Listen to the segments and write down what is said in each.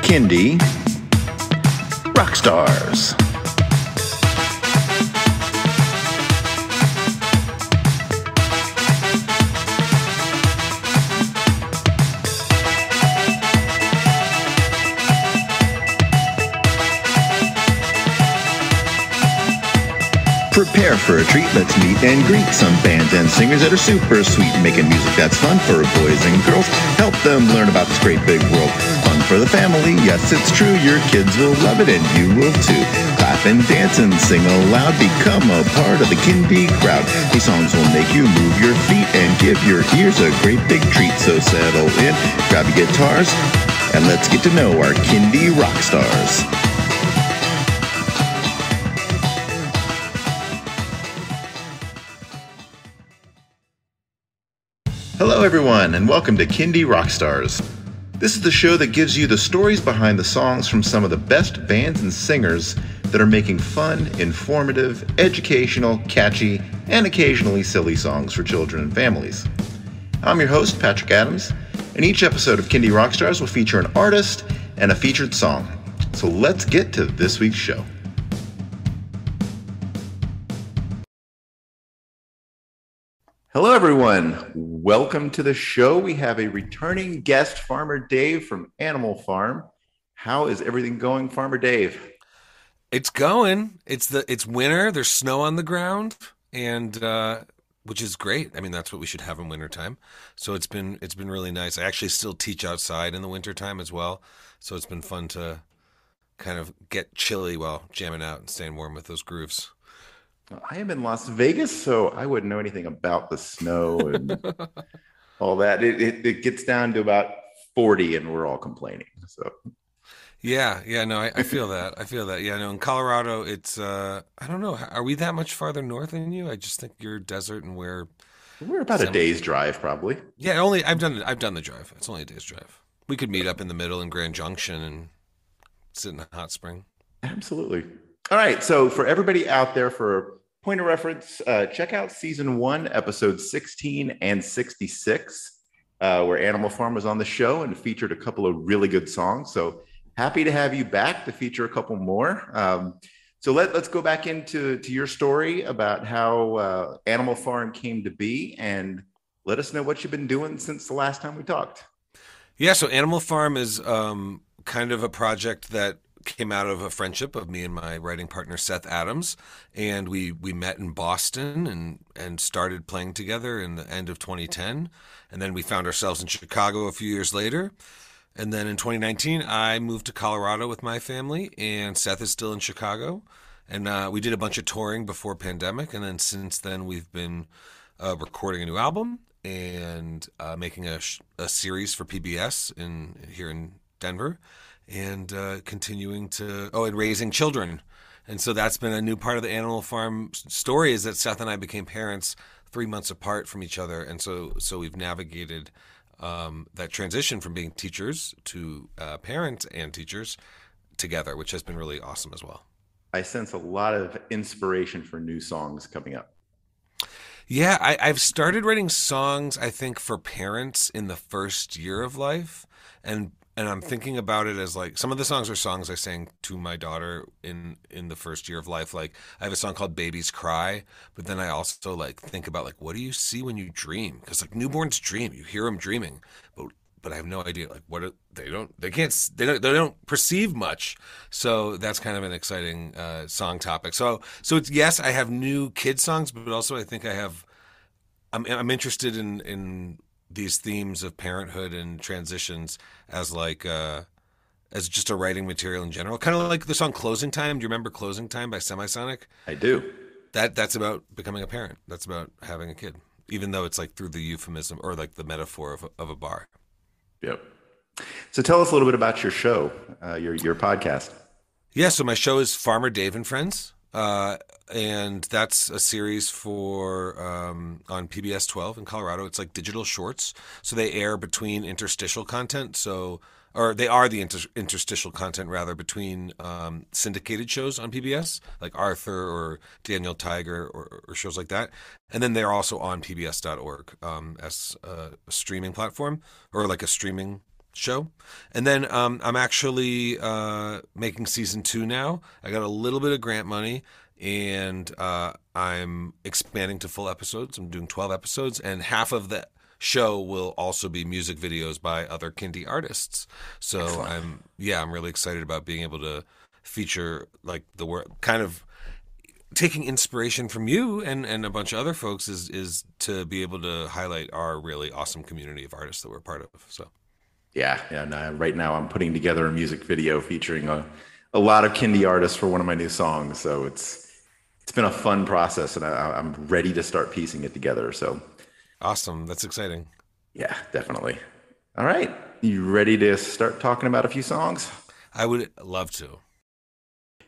Kindy Rockstars. Prepare for a treat, let's meet and greet some bands and singers that are super sweet, making music that's fun for boys and girls. Help them learn about this great big world. Fun for the family, yes it's true, your kids will love it and you will too. Clap and dance and sing aloud, become a part of the Kindy crowd. These songs will make you move your feet and give your ears a great big treat. So settle in, grab your guitars, and let's get to know our Kindy Rockstars. Hello everyone, and welcome to Kindy Rockstars. This is the show that gives you the stories behind the songs from some of the best bands and singers that are making fun, informative, educational, catchy, and occasionally silly songs for children and families. I'm your host, Patrick Adams, and each episode of Kindy Rockstars will feature an artist and a featured song. So let's get to this week's show. Hello, everyone. Welcome to the show. We have a returning guest, Farmer Dave from Animal Farm. How is everything going, Farmer Dave? It's going. It's winter. There's snow on the ground, and which is great. I mean, that's what we should have in wintertime. So it's been really nice. I actually still teach outside in the wintertime as well. So it's been fun to kind of get chilly while jamming out and staying warm with those grooves. I am in Las Vegas, so I wouldn't know anything about the snow and all that. It gets down to about 40 and we're all complaining. So yeah, no, I feel that. Yeah, no, in Colorado, it's I don't know. Are we that much farther north than you? I just think you're desert and we're about a day's drive, probably. Yeah, I've done the drive. It's only a day's drive. We could meet up in the middle in Grand Junction and sit in a hot spring. Absolutely. All right, so for everybody out there, for point of reference, check out season 1, episodes 16 and 66, where Animal Farm was on the show and featured a couple of really good songs. So happy to have you back to feature a couple more. So let's go back into your story about how Animal Farm came to be, and let us know what you've been doing since the last time we talked. Yeah, so Animal Farm is kind of a project that came out of a friendship of me and my writing partner Seth Adams, and we met in Boston and started playing together in the end of 2010, and then we found ourselves in Chicago a few years later, and then in 2019 I moved to Colorado with my family, and Seth is still in Chicago, and we did a bunch of touring before pandemic, and then since then we've been recording a new album and making a series for PBS here in Denver, and continuing to and raising children. And so that's been a new part of the Animal Farm story, is that Seth and I became parents 3 months apart from each other, and so we've navigated that transition from being teachers to parents and teachers together, which has been really awesome as well. I sense a lot of inspiration for new songs coming up. Yeah, I've started writing songs, I think, for parents in the first year of life, and I'm thinking about it as like some of the songs are songs I sang to my daughter in the first year of life. Like I have a song called Babies Cry, but then I also like think about like, what do you see when you dream? Because like newborns dream, you hear them dreaming, but I have no idea like what they don't perceive much. So that's kind of an exciting song topic. So it's, yes, I have new kid songs, but also I think I'm interested in these themes of parenthood and transitions as like as just a writing material in general, kind of like the song Closing Time. Do you remember Closing Time by Semisonic? I do. That's about becoming a parent. That's about having a kid, even though it's like through the euphemism or like the metaphor of a bar. Yep. So tell us a little bit about your show, your podcast. Yeah, so my show is Farmer Dave and Friends. And that's a series for on PBS 12 in Colorado. It's like digital shorts, so they air between interstitial content. Or they are the interstitial content rather between syndicated shows on PBS, like Arthur or Daniel Tiger or shows like that. And then they're also on PBS.org as a streaming platform or like a streaming show. And then I'm actually making season 2 now. I got a little bit of grant money, and I'm expanding to full episodes. I'm doing 12 episodes, and half of the show will also be music videos by other Kindy artists. So Excellent. I'm really excited about being able to feature like the work, kind of taking inspiration from you and a bunch of other folks is to be able to highlight our really awesome community of artists that we're part of. So Yeah, and right now I'm putting together a music video featuring a lot of Kindy artists for one of my new songs. So it's been a fun process, and I'm ready to start piecing it together. So awesome. That's exciting. yeah, definitely. All right, you ready to start talking about a few songs? I would love to.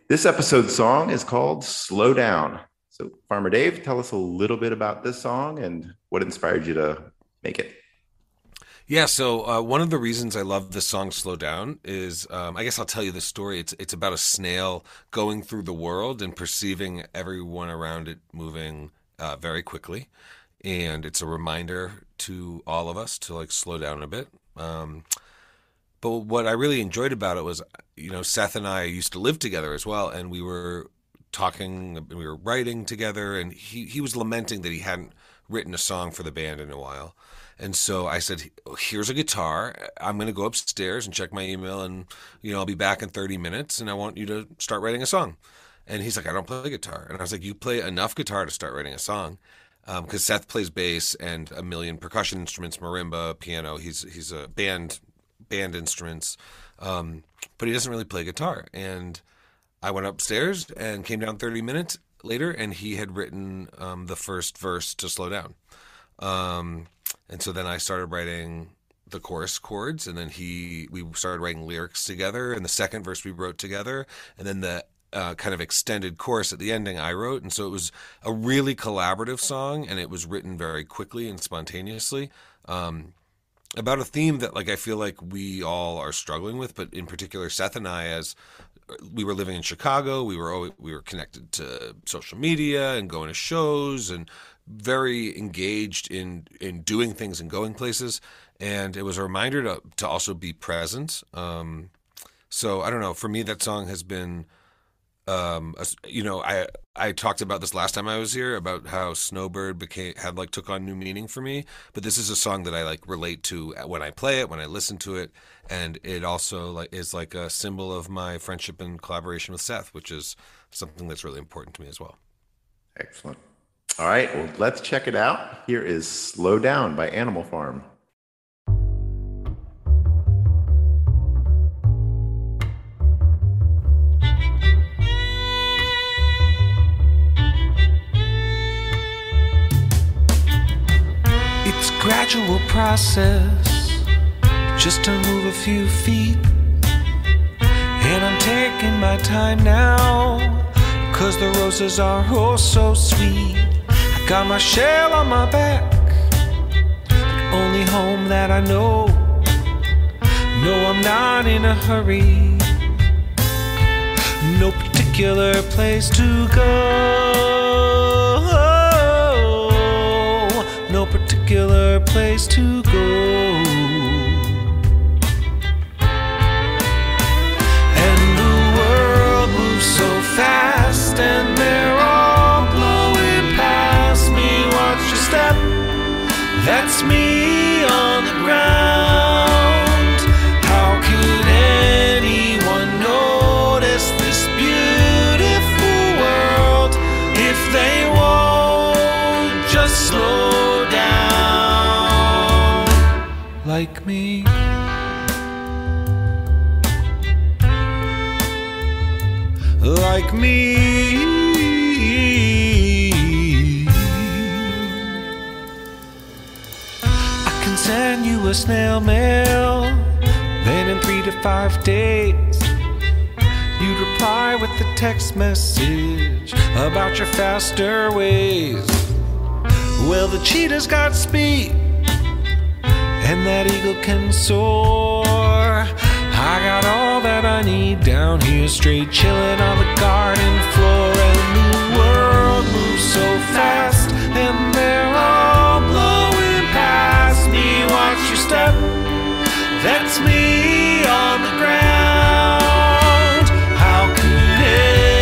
This episode's song is called Slow Down. So Farmer Dave, tell us a little bit about this song and what inspired you to make it. Yeah, so one of the reasons I love this song "Slow Down" is, I guess I'll tell you the story. It's about a snail going through the world and perceiving everyone around it moving very quickly, and it's a reminder to all of us to like slow down a bit. But what I really enjoyed about it was, Seth and I used to live together as well, and we were talking, we were writing together, and he was lamenting that he hadn't written a song for the band in a while. And so I said, here's a guitar. I'm going to go upstairs and check my email, and, I'll be back in 30 minutes, and I want you to start writing a song. And he's like, I don't play guitar. And I was like, you play enough guitar to start writing a song. Because Seth plays bass and a million percussion instruments, marimba, piano. He's a band instruments, but he doesn't really play guitar. And I went upstairs and came down 30 minutes later, and he had written the first verse to Slow Down. And so then I started writing the chorus chords, and then we started writing lyrics together, and the second verse we wrote together, and then the kind of extended chorus at the ending I wrote. And so it was a really collaborative song, and it was written very quickly and spontaneously, about a theme that I feel like we all are struggling with, but in particular Seth and I, as we were living in Chicago, we were connected to social media and going to shows and very engaged in doing things and going places. And it was a reminder to also be present. So I don't know, for me, that song has been, I talked about this last time I was here about how Snowbird took on new meaning for me, but this is a song that I relate to when I play it, when I listen to it, and it also is like a symbol of my friendship and collaboration with Seth, which is something that's really important to me as well. Excellent. All right, well, let's check it out. Here is Slow Down by Animal Farm. It's a gradual process, just to move a few feet. And I'm taking my time now, 'cause the roses are oh so sweet. I got my shell on my back, the only home that I know. No, I'm not in a hurry, no particular place to go. No particular place to go. And the world moves so fast, and they're all blowing past me. Watch your step, that's me on the ground. How could anyone notice this beautiful world if they won't just slow like me? Like me. I can send you a snail mail, then in 3 to 5 days you'd reply with a text message about your faster ways. Well, the cheetah's got speed, and that eagle can soar. I got all that I need down here, straight chilling on the garden floor. And the world moves so fast, and they're all blowing past me. Watch your step, that's finds me on the ground. How can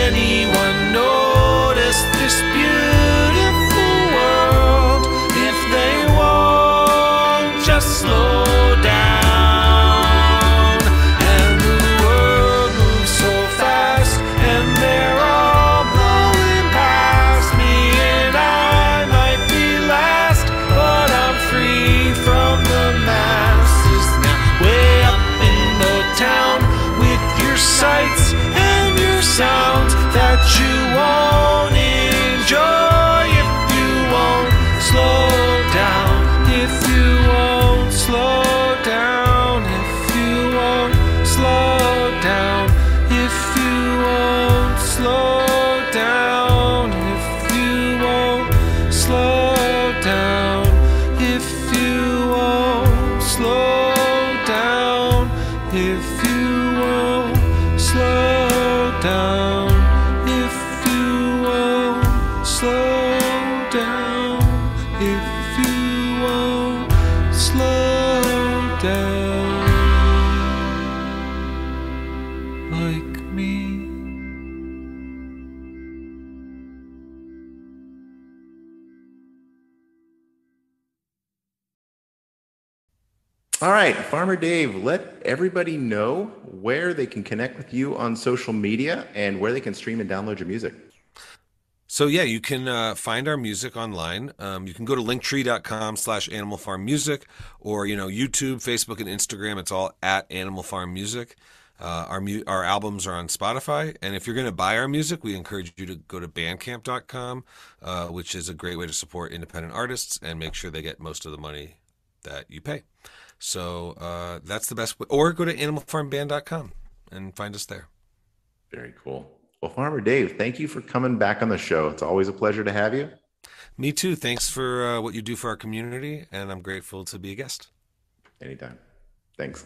anyone notice this beautiful world if they won't just slow down? And the world moves so fast, and they're all blowing past me, and I might be last, but I'm free from the masses now. Way up in the town with your sights and your sounds that you won't enjoy if you won't slow down. If you won't slow down. If you won't slow down. If you won't slow down. If you won't slow down. If you won't slow down. If you won't slow down. If you won't slow down. If you won't slow down like me. All right, Farmer Dave, let everybody know where they can connect with you on social media and where they can stream and download your music. So yeah, you can find our music online. You can go to linktree.com/animalfarmmusic, or YouTube, Facebook, and Instagram. It's all at Animal Farm Music. Our albums are on Spotify, and if you're going to buy our music, we encourage you to go to bandcamp.com, which is a great way to support independent artists and make sure they get most of the money that you pay. So that's the best way. Or go to animalfarmband.com and find us there. Very cool. Well, Farmer Dave, thank you for coming back on the show. It's always a pleasure to have you. Me too. Thanks for what you do for our community, and I'm grateful to be a guest. Anytime. Thanks.